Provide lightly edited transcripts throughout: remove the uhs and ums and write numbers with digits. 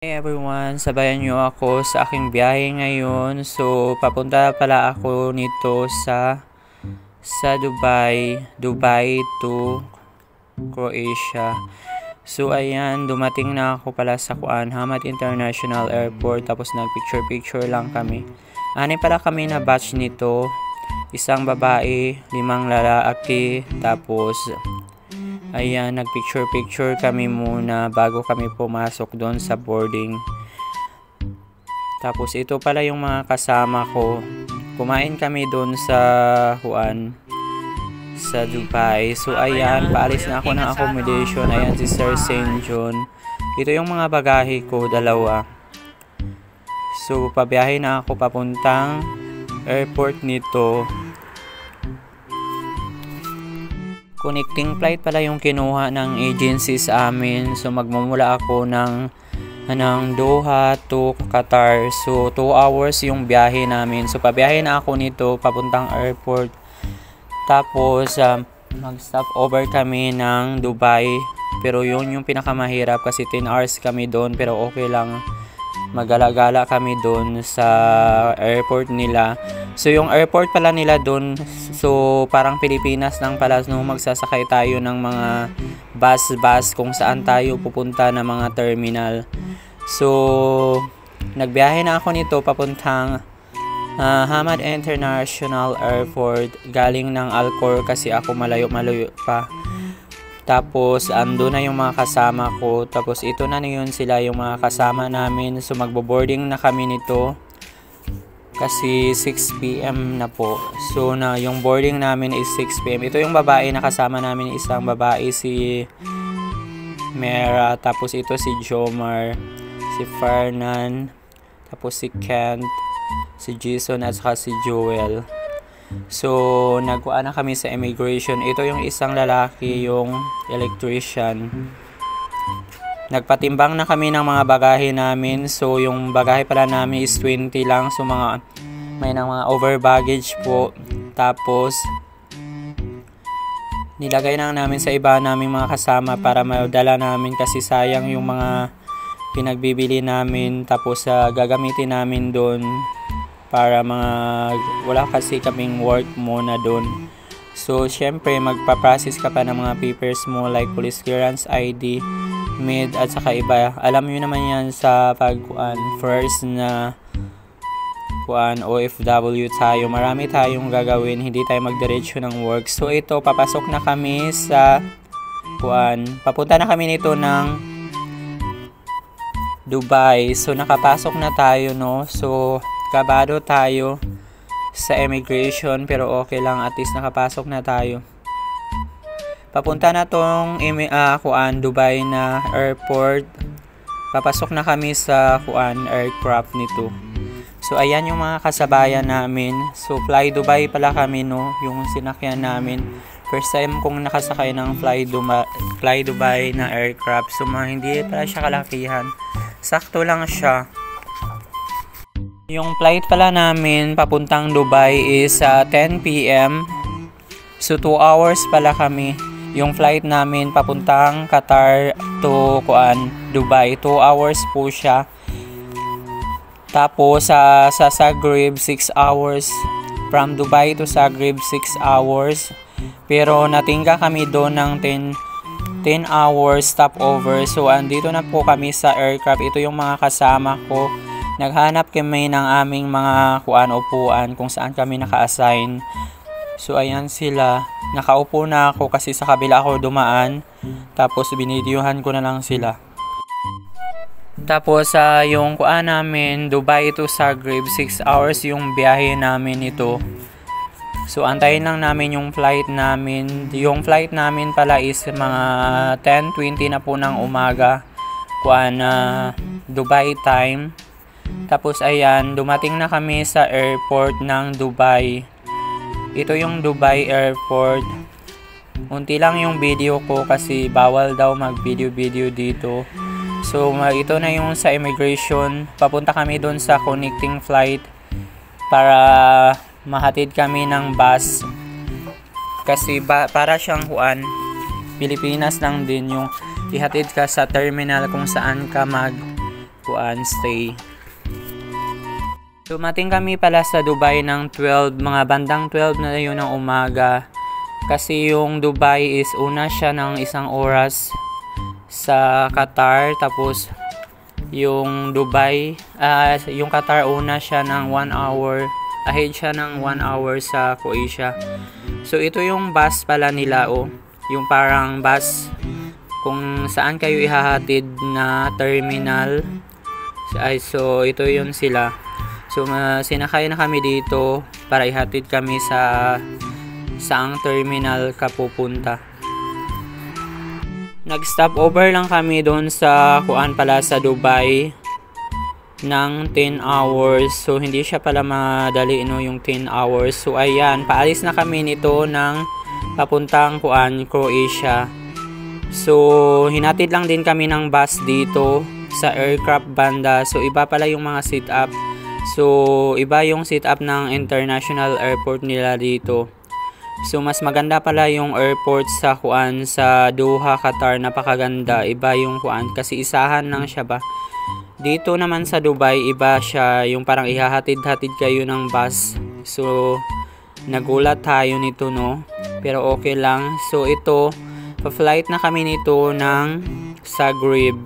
Hey everyone, sabayan nyo ako sa aking biyahe ngayon. So, papunta pala ako nito sa Dubai to Croatia. So, ayan, dumating na ako pala sa Hamad International Airport. Tapos nag-picture lang kami. Ani pala kami na batch nito. Isang babae, 5 lalaki, tapos ayan, nagpicture kami muna bago kami pumasok doon sa boarding. Tapos ito pala yung mga kasama ko. Kumain kami doon sa Dubai. So ayan, paalis na ako ng accommodation. Ayan si Sir St. John. Ito yung mga bagahe ko, 2. So pabiyahe na ako papuntang airport nito. Connecting flight pala yung kinuha ng agency sa amin. So magmumula ako ng Doha to Qatar. So 2 hours yung biyahe namin. So pabiyahe na ako nito papuntang airport. Tapos mag-stop over kami ng Dubai. Pero yun yung pinakamahirap kasi 10 hours kami doon, pero okay lang. Magala-gala kami doon sa airport nila. So yung airport pala nila doon, so parang Pilipinas lang pala, no, magsasakay tayo ng mga bus kung saan tayo pupunta na mga terminal. So nagbiyahe na ako nito papuntang Hamad International Airport, galing ng Alcor kasi ako malayo pa. Tapos ando na yung mga kasama ko. Tapos ito na yun sila yung mga kasama namin. So magbo-boarding na kami nito kasi 6 PM na po. So yung boarding namin is 6 PM. Ito yung babae na kasama namin, isang babae, si Mera. Tapos ito si Jomar, si Fernan, tapos si Kent, si Jason at saka si Joel. So nagkuha na kami sa immigration. Ito yung isang lalaki, yung electrician. Nagpatimbang na kami ng mga bagahe namin. So yung bagahe pala namin is 20 lang. So may mga over baggage po. Tapos nilagay na namin sa iba naming mga kasama para madala namin kasi sayang yung mga pinagbibili namin. Tapos gagamitin namin doon para wala kasi kaming work muna doon. So syempre magpa-process ka pa ng mga papers mo like police clearance, ID, med at saka iba. Alam niyo naman yan sa first na OFW tayo. Marami tayong gagawin, hindi tayo magdiretso ng work. So ito, papasok na kami sa papunta na kami nito ng Dubai. So nakapasok na tayo, no. So kabado tayo sa immigration, pero okay lang, at least nakapasok na tayo. Papunta na tong Dubai na airport. Papasok na kami sa aircraft nito. So ayan yung mga kasabayan namin. So Fly Dubai pala kami, no, yung sinakyan namin. First time kong nakasakay ng Fly Dubai na aircraft. So hindi pala siya kalakihan. Sakto lang siya. Yung flight pala namin papuntang Dubai is 10 PM. So 2 hours pala kami. Yung flight namin papuntang Qatar to Dubai, 2 hours po siya. Tapos sa Zagreb 6 hours. From Dubai to Zagreb 6 hours. Pero natingga kami doon ng 10 hours stopover. So andito na po kami sa aircraft. Ito yung mga kasama ko. Naghanap kami ng aming mga upuan kung saan kami naka-assign. So ayan sila. Nakaupo na ako kasi sa kabila ako dumaan. Tapos binidyohan ko na lang sila. Tapos yung namin, Dubai to Zagreb, 6 hours yung biyahe namin ito. So antayin lang namin yung flight namin. Yung flight namin pala is mga 10:20 na po ng umaga. Dubai time. Tapos ayan, dumating na kami sa airport ng Dubai. Ito yung Dubai airport. Unti lang yung video ko kasi bawal daw mag-video dito. So ito na yung sa immigration. Papunta kami doon sa connecting flight para mahatid kami ng bus. Kasi para siyang Pilipinas lang din yung ihatid ka sa terminal kung saan ka stay. Dumating kami pala sa Dubai ng 12, mga bandang 12 na yun ng umaga. Kasi yung Dubai is una siya ng 1 oras sa Qatar. Tapos yung Dubai, yung Qatar una siya ng 1 hour. Ahead siya ng 1 hour sa Croatia. So ito yung bus pala nila yung parang bus kung saan kayo ihahatid na terminal. So ito yun sila. So sinakay na kami dito para ihatid kami sa saang terminal ka pupunta. Nag-stop over lang kami doon sa pala sa Dubai ng 10 hours. So hindi siya pala madali yung 10 hours. So ayan, paalis na kami nito ng papuntang Croatia. So hinatid lang din kami ng bus dito sa aircraft banda. So iba pala yung mga sit up. So iba yung sit up ng international airport nila dito. So mas maganda pala yung airport sa sa Doha, Qatar. Napakaganda. Iba yung kasi isahan lang siya ba. Dito naman sa Dubai, iba siya yung parang ihahatid-hatid kayo ng bus. So nagulat tayo nito pero okay lang. So ito, pa-flight na kami nito ng Zagreb.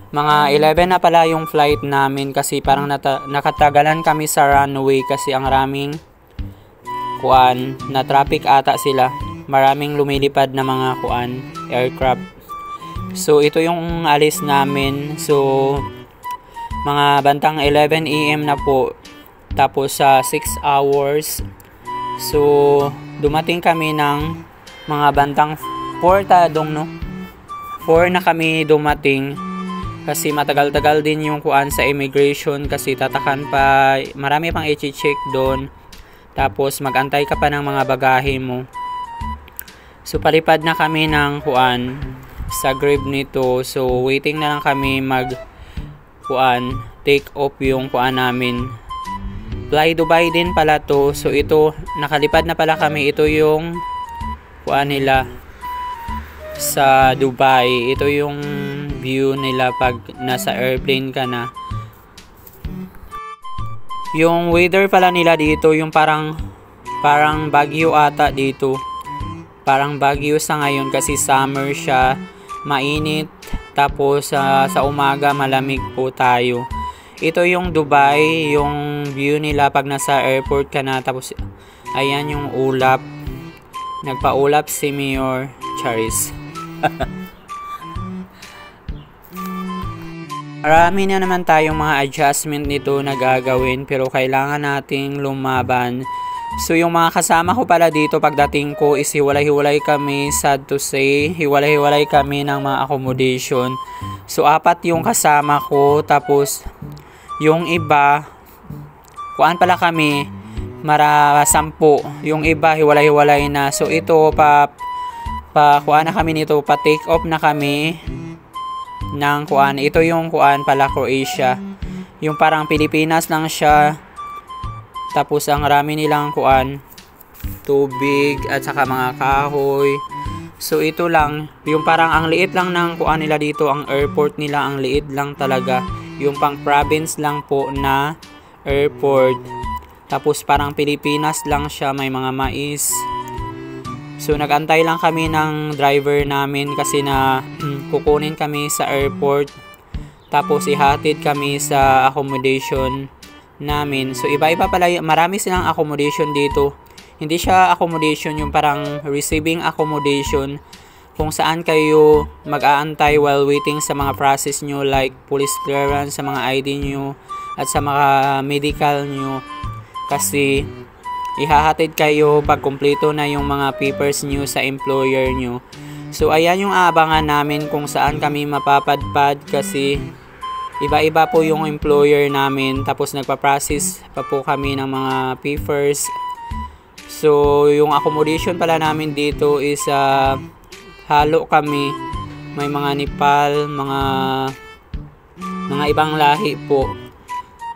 Mga 11 na pala yung flight namin kasi parang nakatagalan kami sa runway kasi ang raming na traffic ata sila. Maraming lumilipad na mga aircraft. So ito yung alis namin. So mga bantang 11 AM na po. Tapos sa 6 hours. So dumating kami ng mga bantang 4 4 na kami dumating. Kasi matagal-tagal din yung sa immigration kasi tatakan pa, marami pang i-check doon. Tapos magantay ka pa ng mga bagahe mo. So palipad na kami ng Zagreb nito. So waiting na lang kami take off yung namin. Fly Dubai din pala to. So ito, nakalipad na pala kami. Ito yung nila sa Dubai. Ito yung view nila pag nasa airplane ka na. Yung weather pala nila dito, yung parang bagyo ata dito. Parang bagyo sa ngayon kasi summer siya, mainit. Tapos sa umaga malamig po tayo. Ito yung Dubai, yung view nila pag nasa airport ka na. Tapos ayan yung ulap. Nagpa-ulap si Mayor Charis. Marami na naman tayong mga adjustment nito na gagawin pero kailangan nating lumaban. So yung mga kasama ko pala dito pagdating ko is hiwalay-hiwalay kami, sad to say. Hiwalay-hiwalay kami ng mga accommodation. So 4 yung kasama ko, tapos yung iba, pala kami, 10. Yung iba hiwalay-hiwalay na. So ito na kami nito, pa-take off na kami ng ito yung pala Croatia. Yung parang Pilipinas lang siya. Tapos ang rami nilang tubig at saka mga kahoy. So ito lang, yung parang ang liit lang ng nila dito, ang airport nila ang liit lang talaga. Yung pang province lang po na airport. Tapos parang Pilipinas lang siya, may mga mais. So nagantay lang kami ng driver namin kasi na kukunin kami sa airport. Tapos ihatid kami sa accommodation namin. So iba-iba pala, marami silang accommodation dito. Hindi siya accommodation yung parang receiving accommodation kung saan kayo mag-aantay while waiting sa mga process nyo like police clearance, sa mga ID nyo at sa mga medical nyo. Kasi ihahatid kayo pag kumpleto na yung mga papers nyo sa employer nyo. So ayan yung aabangan namin kung saan kami mapapadpad kasi iba-iba po yung employer namin. Tapos nagpa-process pa po kami ng mga papers. So yung accommodation pala namin dito is halo kami. May mga Nepal, mga ibang lahi po.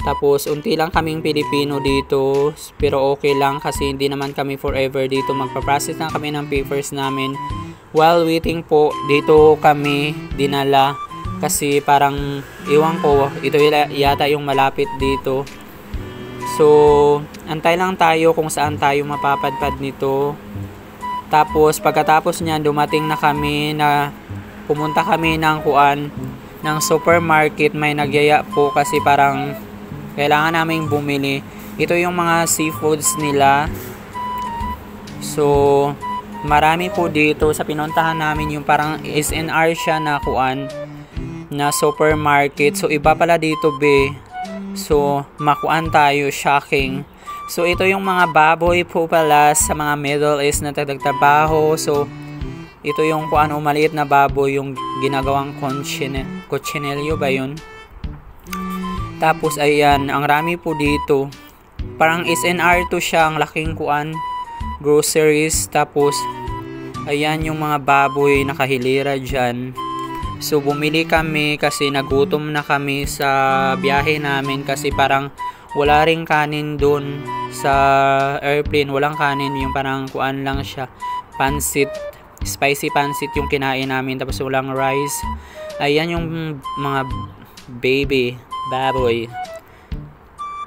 Tapos unti lang kaming Pilipino dito, pero okay lang kasi hindi naman kami forever dito. Magpa-process lang kami ng papers namin. While waiting po, dito kami dinala Kasi parang, iwan ko, ito yata yung malapit dito. So, antay lang tayo kung saan tayo mapapadpad nito. Tapos, pagkatapos niyan, dumating na kami na pumunta kami ng supermarket. May nagyaya po kasi parang kailangan naming bumili. Ito yung mga seafoods nila. So, marami po dito sa pinuntahan namin yung parang SNR siya na supermarket. So, iba pala dito, be. So, makuan tayo, shocking. So, ito yung mga baboy po pala sa mga Middle East na tagtrabaho. So, ito yung maliit na baboy, yung ginagawang cochinillo ba yun? Tapos, ayan, ang rami po dito. Parang SNR to siya, ang laking groceries. Tapos, ayan yung mga baboy nakahilira dyan. So, bumili kami kasi nagutom na kami sa biyahe namin kasi parang wala ring kanin dun sa airplane. Walang kanin, yung parang lang siya. Pansit, spicy pansit yung kinain namin. Tapos walang rice. Ayan yung mga baboy.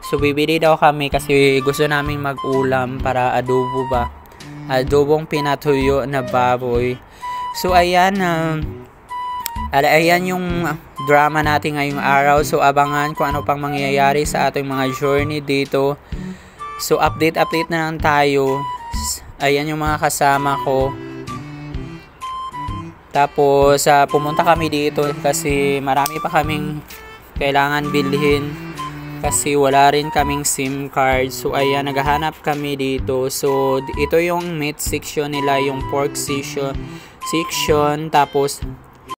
So, bibili daw kami kasi gusto namin mag-ulam para adobo ba. Adobong pinatuyo na baboy. So, ayan yung drama natin ngayong araw. So, abangan kung ano pang mangyayari sa ating mga journey dito. So, update na lang tayo. Ayan yung mga kasama ko. Tapos, pumunta kami dito kasi marami pa kaming kailangan bilhin. Kasi wala rin kaming SIM card. So, ayan, naghahanap kami dito. So, ito yung meat section nila, yung pork section. Tapos,